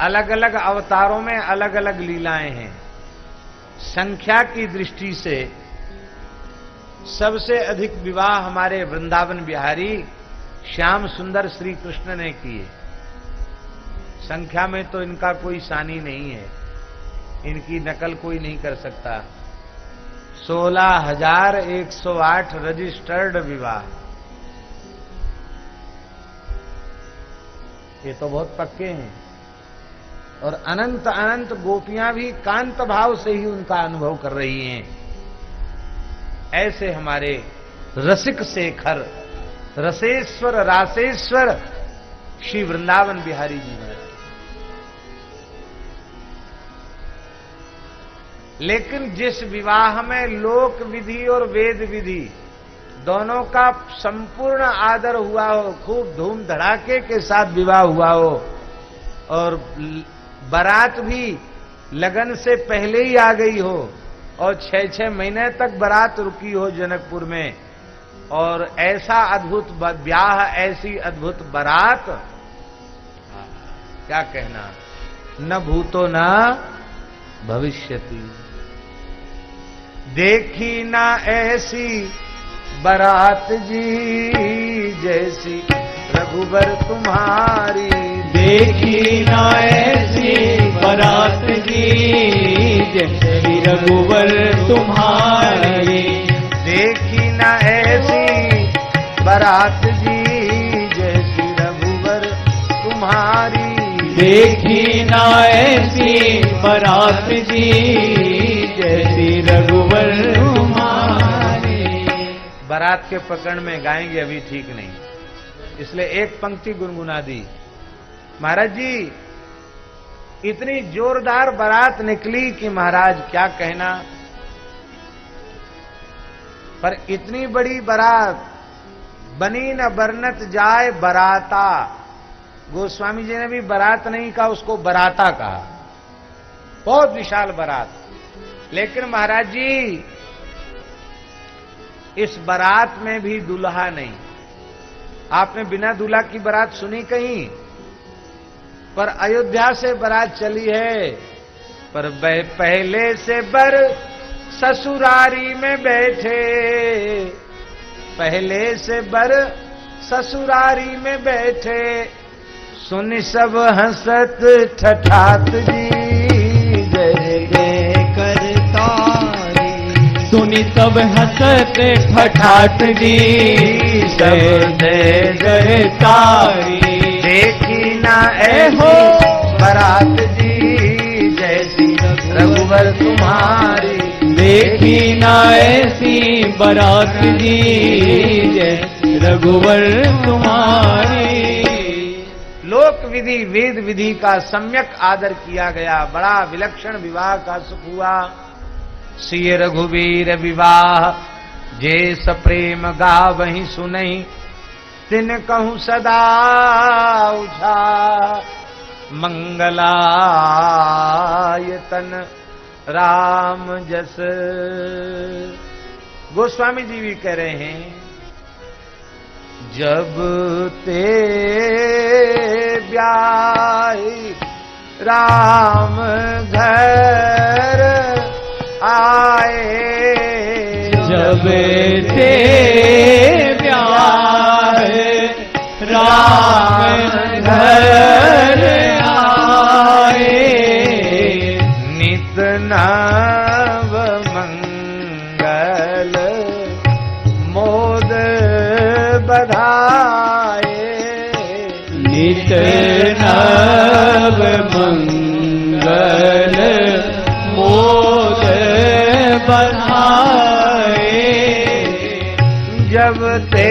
अलग अलग अवतारों में अलग अलग लीलाएं हैं। संख्या की दृष्टि से सबसे अधिक विवाह हमारे वृंदावन बिहारी श्याम सुंदर श्री कृष्ण ने किए। संख्या में तो इनका कोई सानी नहीं है, इनकी नकल कोई नहीं कर सकता। 16,108 रजिस्टर्ड विवाह, ये तो बहुत पक्के हैं। और अनंत अनंत गोपियां भी कांत भाव से ही उनका अनुभव कर रही हैं। ऐसे हमारे रसिक शेखर, रसेश्वर, रासेश्वर श्री वृंदावन बिहारी जी महाराज। लेकिन जिस विवाह में लोक विधि और वेद विधि दोनों का संपूर्ण आदर हुआ हो, खूब धूम धड़ाके के साथ विवाह हुआ हो, और बारात भी लगन से पहले ही आ गई हो, और 6-6 महीने तक बारात रुकी हो जनकपुर में, और ऐसा अद्भुत ब्याह, ऐसी अद्भुत बारात, क्या कहना, न भूतो न भविष्यति। देखी ना ऐसी बारात जी जैसी रघुबर तुम्हारी। देखी ना ऐसी बारात जी जैसी रघुबर तुम्हारी। देखी ना ऐसी बारात जी जैसी रघुबर तुम्हारी। देखी ना ऐसी बारात जी जैसी रघुबर तुम्हारी। बारात के पकड़ में गाएंगे अभी ठीक नहीं, इसलिए एक पंक्ति गुनगुना दी। महाराज जी, इतनी जोरदार बारात निकली कि महाराज क्या कहना, पर इतनी बड़ी बारात बनी न बरनत जाए बराता। गोस्वामी जी ने भी बारात नहीं कहा, उसको बराता कहा। बहुत विशाल बारात। लेकिन महाराज जी, इस बारात में भी दूल्हा नहीं। आपने बिना दूल्हा की बारात सुनी कहीं? पर अयोध्या से बारात चली है, पर पहले से बर ससुरारी में बैठे, पहले से बर ससुरारी में बैठे। सुन सब हंसत ठठात जी जय जय करतारी। सुनी सब हंसत ठठात जी जय जय जय तारी। देखी ना ऐहो बारात जी जैसी रघुवर तुम्हारी। देखी ना ऐसी बारात जी जैसी रघुवर तुम्हारी। लोक विधि वेद विधि का सम्यक आदर किया गया। बड़ा विलक्षण विवाह का सुख हुआ। सिय रघुवीर विवाह जे सप्रेम गा वहीं सुनहि। तिन कहूं सदा उछा मंगलायतन राम जस। गोस्वामी जी भी कह रहे हैं, जब ते ब्याही राम घर आए। जब ते ब्याहे राम घर आए। नित नव मंगल मोद बधाए। नित नव मंगल मोद बधाए। जब ते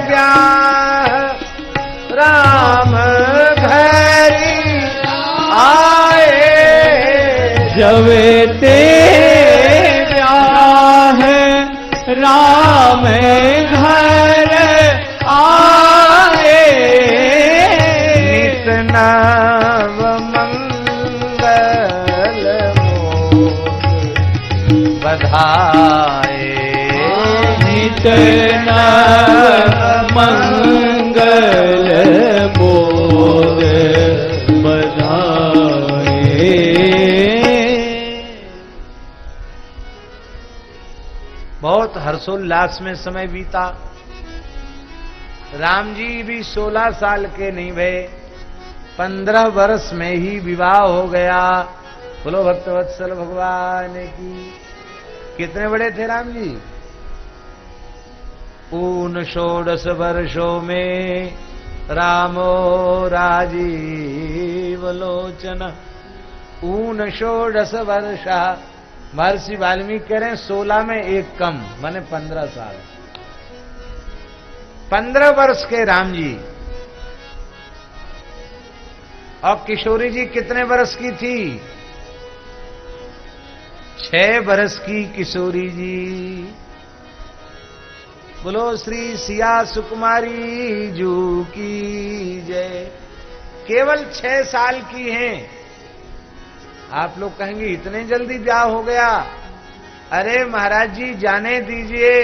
ब्याह राम घरी आए। जब ते ब्याह राम घर आए। नित नव मंगल मोद बधाए। नित नव मंगल मोद बधाए। हर्षोल्लास में समय बीता। राम जी भी 16 साल के नहीं भये, 15 वर्ष में ही विवाह हो गया। बोलो भक्तवत्सल भगवान की। कितने बड़े थे राम जी? 16 वर्षों में रामो राजीव लोचन। 16 वर्षा। महर्षि वाल्मीकि कह रहे हैं 16 में एक कम, माने 15 साल। 15 वर्ष के राम जी। और किशोरी जी कितने वर्ष की थी? 6 वर्ष की किशोरी जी। बोलो श्री सिया सुकुमारी जू की जय। केवल 6 साल की हैं। आप लोग कहेंगे इतने जल्दी ब्याह हो गया? अरे महाराज जी जाने दीजिए,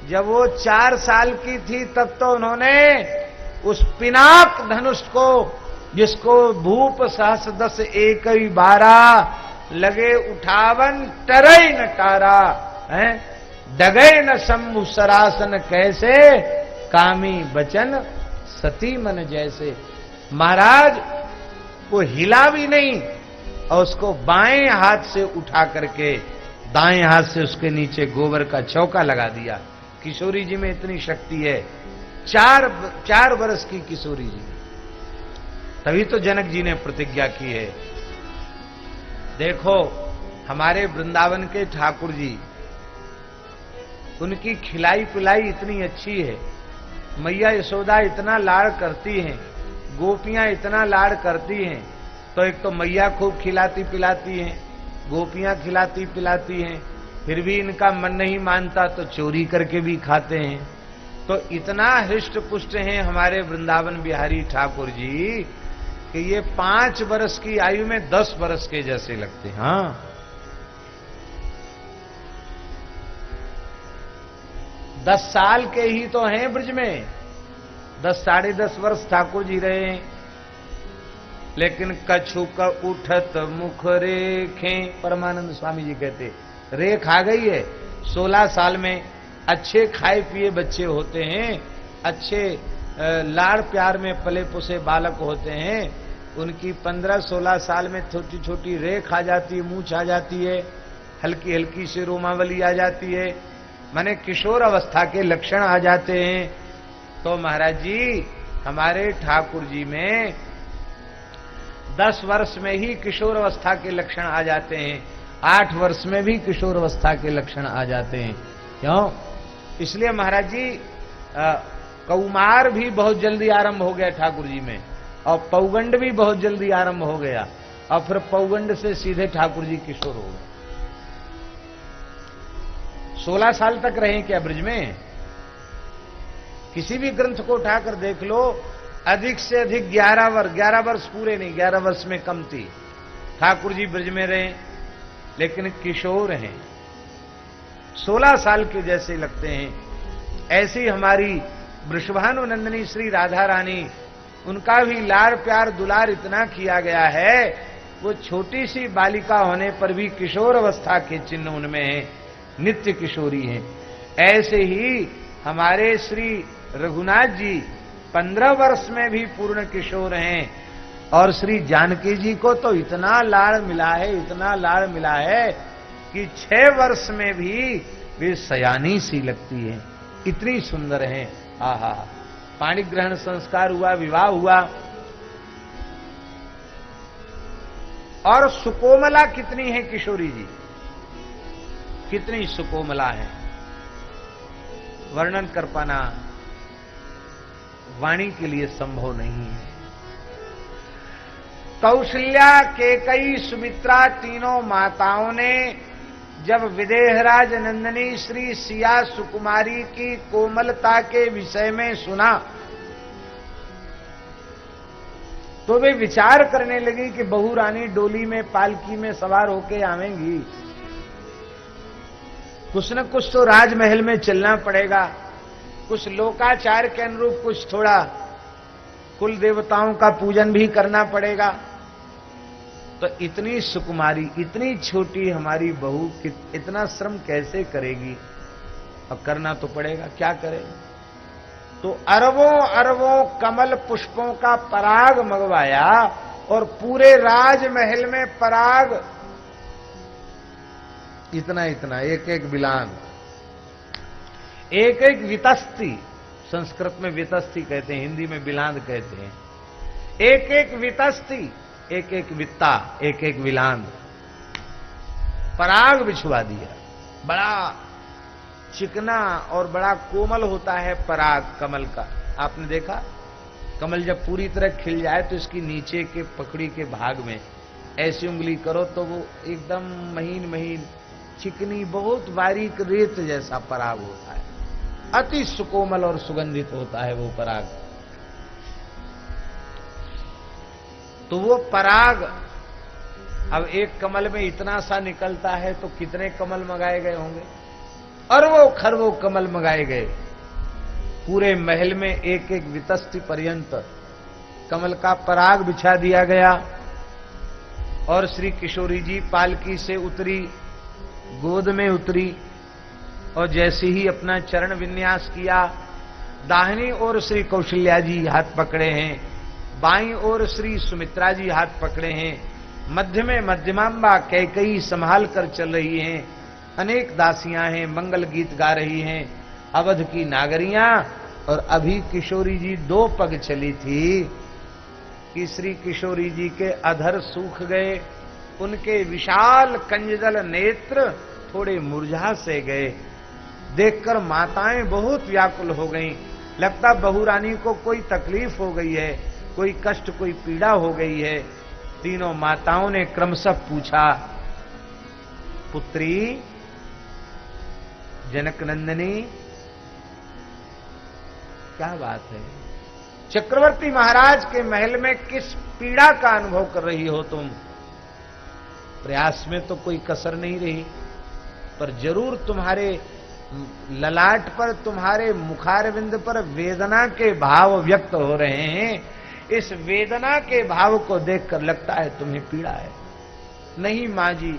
जब वो 4 साल की थी तब तो उन्होंने उस पिनाक धनुष को, जिसको भूप सहस 10 एक 12 लगे उठावन टरई न टारा है, डगे न शंभु सरासन कैसे, कामी बचन सती मन जैसे। महाराज वो हिला भी नहीं और उसको बाएं हाथ से उठा करके दाएं हाथ से उसके नीचे गोबर का चौका लगा दिया। किशोरी जी में इतनी शक्ति है। 4 वर्ष की किशोरी जी। तभी तो जनक जी ने प्रतिज्ञा की है। देखो हमारे वृंदावन के ठाकुर जी, उनकी खिलाई पिलाई इतनी अच्छी है। मैया यशोदा इतना लाड़ करती हैं, गोपियां इतना लाड़ करती हैं। तो एक तो मैया खूब खिलाती पिलाती हैं, गोपियां खिलाती पिलाती हैं, फिर भी इनका मन नहीं मानता तो चोरी करके भी खाते हैं। तो इतना हृष्ट पुष्ट हैं हमारे वृंदावन बिहारी ठाकुर जी कि ये 5 वर्ष की आयु में 10 वर्ष के जैसे लगते हैं। हाँ, 10 साल के ही तो हैं ब्रज में। 10 साढ़े 10 वर्ष ठाकुर जी रहे हैं। लेकिन कछुक उठत मुख रेखें, परमानंद स्वामी जी कहते रेख आ गई है। 16 साल में अच्छे खाए पिए बच्चे होते हैं, अच्छे लाड़ प्यार में पले पुसे बालक होते हैं। उनकी 15-16 साल में छोटी छोटी रेख आ जाती है, मूंछ आ जाती है, हल्की हल्की सी रोमावली आ जाती है, माने किशोर अवस्था के लक्षण आ जाते हैं। तो महाराज जी हमारे ठाकुर जी में 10 वर्ष में ही किशोर अवस्था के लक्षण आ जाते हैं, 8 वर्ष में भी किशोर अवस्था के लक्षण आ जाते हैं। क्यों? इसलिए महाराज जी कौमार भी बहुत जल्दी आरंभ हो गया ठाकुर जी में, और पौगंड भी बहुत जल्दी आरंभ हो गया, और फिर पौगंड से सीधे ठाकुर जी किशोर हो गए। 16 साल तक रहे क्या ब्रज में? किसी भी ग्रंथ को उठाकर देख लो, अधिक से अधिक 11 वर्ष पूरे नहीं, 11 वर्ष में कम थी ठाकुर जी ब्रज में रहे, लेकिन किशोर हैं, 16 साल के जैसे लगते हैं। ऐसी हमारी वृषभानु नंदिनी श्री राधा रानी, उनका भी लाड़ प्यार दुलार इतना किया गया है, वो छोटी सी बालिका होने पर भी किशोर अवस्था के चिन्ह उनमें हैं, नित्य किशोरी हैं। ऐसे ही हमारे श्री रघुनाथ जी 15 वर्ष में भी पूर्ण किशोर हैं, और श्री जानकी जी को तो इतना लाड़ मिला है, इतना लाड़ मिला है कि 6 वर्ष में भी वे सयानी सी लगती है, इतनी सुंदर हैं। आहा, पाणी ग्रहण संस्कार हुआ, विवाह हुआ, और सुकोमला कितनी है किशोरी जी, कितनी सुकोमला है, वर्णन कर पाना वाणी के लिए संभव नहीं है। कौशल्या, केकई, सुमित्रा तीनों माताओं ने जब विदेहराज नंदिनी श्री सिया सुकुमारी की कोमलता के विषय में सुना तो वे विचार करने लगी कि बहू रानी डोली में पालकी में सवार होके आवेंगी, कुछ न कुछ तो राजमहल में चलना पड़ेगा, कुछ लोकाचार के अनुरूप कुछ थोड़ा कुल देवताओं का पूजन भी करना पड़ेगा। तो इतनी सुकुमारी, इतनी छोटी हमारी बहू इतना श्रम कैसे करेगी? अब करना तो पड़ेगा, क्या करें। तो अरबों अरबों कमल पुष्पों का पराग मंगवाया और पूरे राजमहल में पराग इतना इतना, एक एक बिलान, एक एक वितस्ती, संस्कृत में वितस्ती कहते हैं, हिंदी में बिलांद कहते हैं। एक एक वितस्ती, एक एक वित्ता, एक एक विलांद पराग बिछवा दिया। बड़ा चिकना और बड़ा कोमल होता है पराग कमल का। आपने देखा कमल जब पूरी तरह खिल जाए तो इसकी नीचे के पकड़ी के भाग में ऐसी उंगली करो तो वो एकदम महीन महीन चिकनी बहुत बारीक रेत जैसा पराग होता है, अति सुकोमल और सुगंधित होता है वो पराग। तो वो पराग अब एक कमल में इतना सा निकलता है तो कितने कमल मंगाए गए होंगे, अरबों खरबों कमल मंगाए गए। पूरे महल में एक एक वितस्ती पर्यंत कमल का पराग बिछा दिया गया। और श्री किशोरी जी पालकी से उतरी, गोद में उतरी और जैसे ही अपना चरण विन्यास किया, दाहिनी ओर श्री कौशल्या जी हाथ पकड़े हैं, बाईं ओर श्री सुमित्रा जी हाथ पकड़े हैं, मध्य में मध्यमांबा कैकेयी संभाल कर चल रही हैं, अनेक दासियां हैं, मंगल गीत गा रही हैं, अवध की नागरियां। और अभी किशोरी जी 2 पग चली थी कि श्री किशोरी जी के अधर सूख गए, उनके विशाल कंजदल नेत्र थोड़े मुरझा से गए। देखकर माताएं बहुत व्याकुल हो गईं, लगता बहू रानी को कोई तकलीफ हो गई है, कोई कष्ट कोई पीड़ा हो गई है। तीनों माताओं ने क्रमशः पूछा, पुत्री जनक नंदिनी क्या बात है, चक्रवर्ती महाराज के महल में किस पीड़ा का अनुभव कर रही हो तुम? प्रयास में तो कोई कसर नहीं रही, पर जरूर तुम्हारे ललाट पर, तुम्हारे मुखारविंद पर वेदना के भाव व्यक्त हो रहे हैं। इस वेदना के भाव को देखकर लगता है तुम्हें पीड़ा है। नहीं मां जी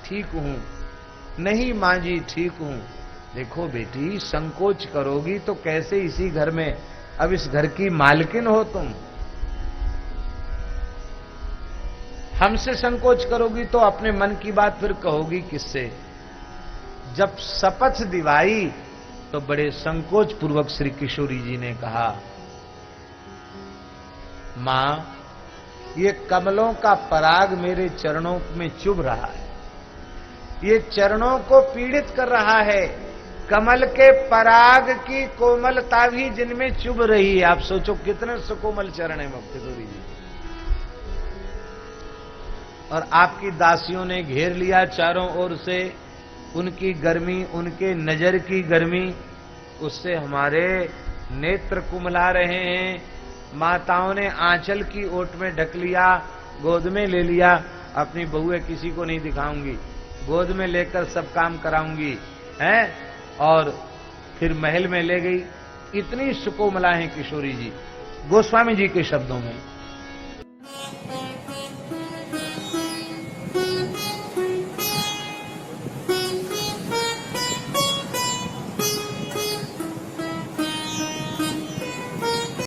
ठीक हूं, नहीं मां जी ठीक हूं। देखो बेटी, संकोच करोगी तो कैसे इसी घर में, अब इस घर की मालकिन हो तुम, हमसे संकोच करोगी तो अपने मन की बात फिर कहोगी किससे? जब शपथ दिवाई तो बड़े संकोच पूर्वक श्री किशोरी जी ने कहा, मां ये कमलों का पराग मेरे चरणों में चुभ रहा है, ये चरणों को पीड़ित कर रहा है। कमल के पराग की कोमलता भी जिनमें चुभ रही है। आप सोचो कितने सुकोमल चरण है किशोरी जी। और आपकी दासियों ने घेर लिया चारों ओर से, उनकी गर्मी, उनके नजर की गर्मी, उससे हमारे नेत्र कुमला रहे हैं। माताओं ने आंचल की ओट में ढक लिया, गोद में ले लिया। अपनी बहुएं किसी को नहीं दिखाऊंगी, गोद में लेकर सब काम कराऊंगी, हैं? और फिर महल में ले गई। इतनी सुकोमला है किशोरी जी, गोस्वामी जी के शब्दों में।